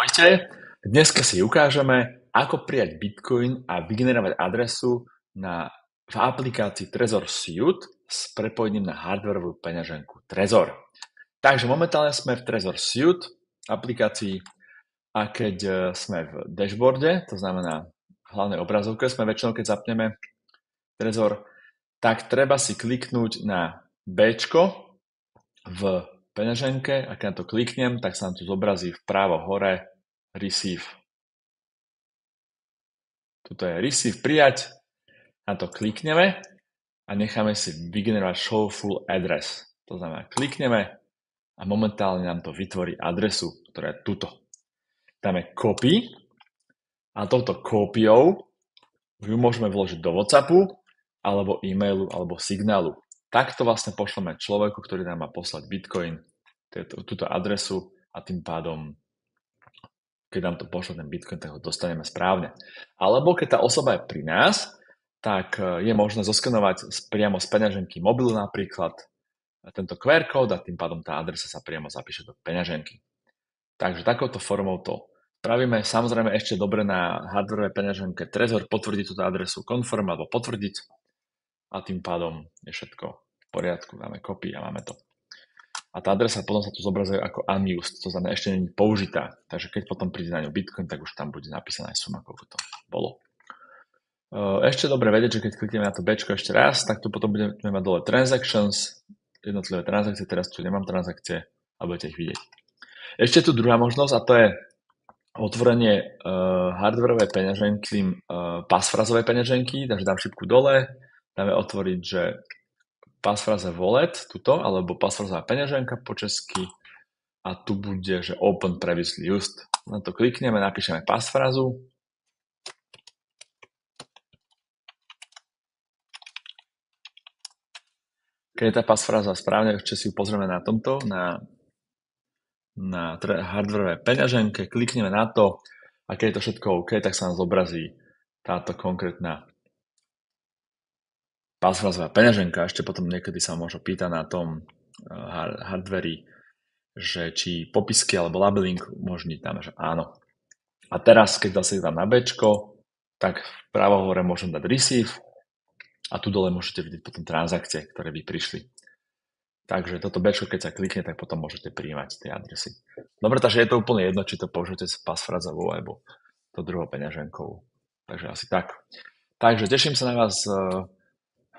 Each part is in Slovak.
Ahojte, dneska si ukážeme, ako prijať Bitcoin a vygenerovať adresu v aplikácii Trezor Suite s prepojením na hardwareovú peňaženku Trezor. Takže momentálne sme v Trezor Suite aplikácii a keď sme v dashboarde, to znamená v hlavnej obrazovke, sme väčšinou, keď zapneme Trezor, tak treba si kliknúť na B v peňaženke a keď na to kliknem, tak sa nám tu zobrazí vpravo hore Receive. Tuto je Receive prijať, na to klikneme a necháme si vygenerovať Show Full Address. To znamená, klikneme a momentálne nám to vytvorí adresu, ktorá je tuto. Dáme copy a touto kópiou ju môžeme vložiť do WhatsAppu alebo e-mailu alebo signálu. Takto vlastne pošleme človeku, ktorý nám má poslať Bitcoin, túto adresu a tým pádom, keď nám to pošle ten Bitcoin, tak ho dostaneme správne. Alebo keď tá osoba je pri nás, tak je možné zoskenovať priamo z peňaženky mobilu napríklad tento QR kód a tým pádom tá adresa sa priamo zapíše do peňaženky. Takže takouto formou to spravíme. Samozrejme ešte dobre na hardwareovej peňaženke Trezor potvrdiť túto adresu confirm alebo potvrdiť a tým pádom je všetko v poriadku. Dáme copy a máme to. A tá adresa potom sa tu zobrazuje ako unused, to znamená ešte nie je použitá. Takže keď potom príde na ňu Bitcoin, tak už tam bude napísaná aj suma, koľko to bolo. Ešte dobre vedieť, že keď klikneme na to Bčko ešte raz, tak tu potom budeme mať dole transactions, jednotlivé transakcie, teraz tu nemám transakcie a budete ich vidieť. Ešte tu druhá možnosť a to je otvorenie hardwareovej peňaženky, passphrázovej peňaženky, takže dám šipku dole, dáme otvoriť, že passphrase wallet, tuto, alebo passphrázová peňaženka po česky a tu bude, že open previously used. Na to klikneme, napíšeme passpfrázu. Keď je tá passpfráza správne, ešte si ju pozrieme na tomto, na hardwareové peňaženke, klikneme na to a keď je to všetko OK, tak sa nám zobrazí táto konkrétna passphrázová peňaženka. Ešte potom niekedy sa možno pýta na tom hardveri, že či popisky alebo labeling umožní tam, že áno. A teraz, keď zase dám na Bčko, tak vpravo hore môžem dať receive a tu dole môžete vidieť potom transakcie, ktoré by prišli. Takže toto Bčko, keď sa klikne, tak potom môžete prijímať tie adresy. Dobre, takže je to úplne jedno, či to použijete s passphrázovou alebo to druhou peňaženkou. Takže asi tak. Takže teším sa na vás.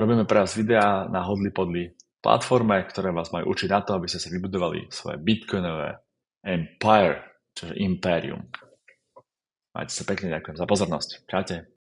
Robíme pre vás videá na Hodly Podly platforme, ktoré vás majú učiť na to, aby ste si vybudovali svoje bitcoinové empire, čiže impérium. Majte sa pekne, ďakujem za pozornosť. Čaute.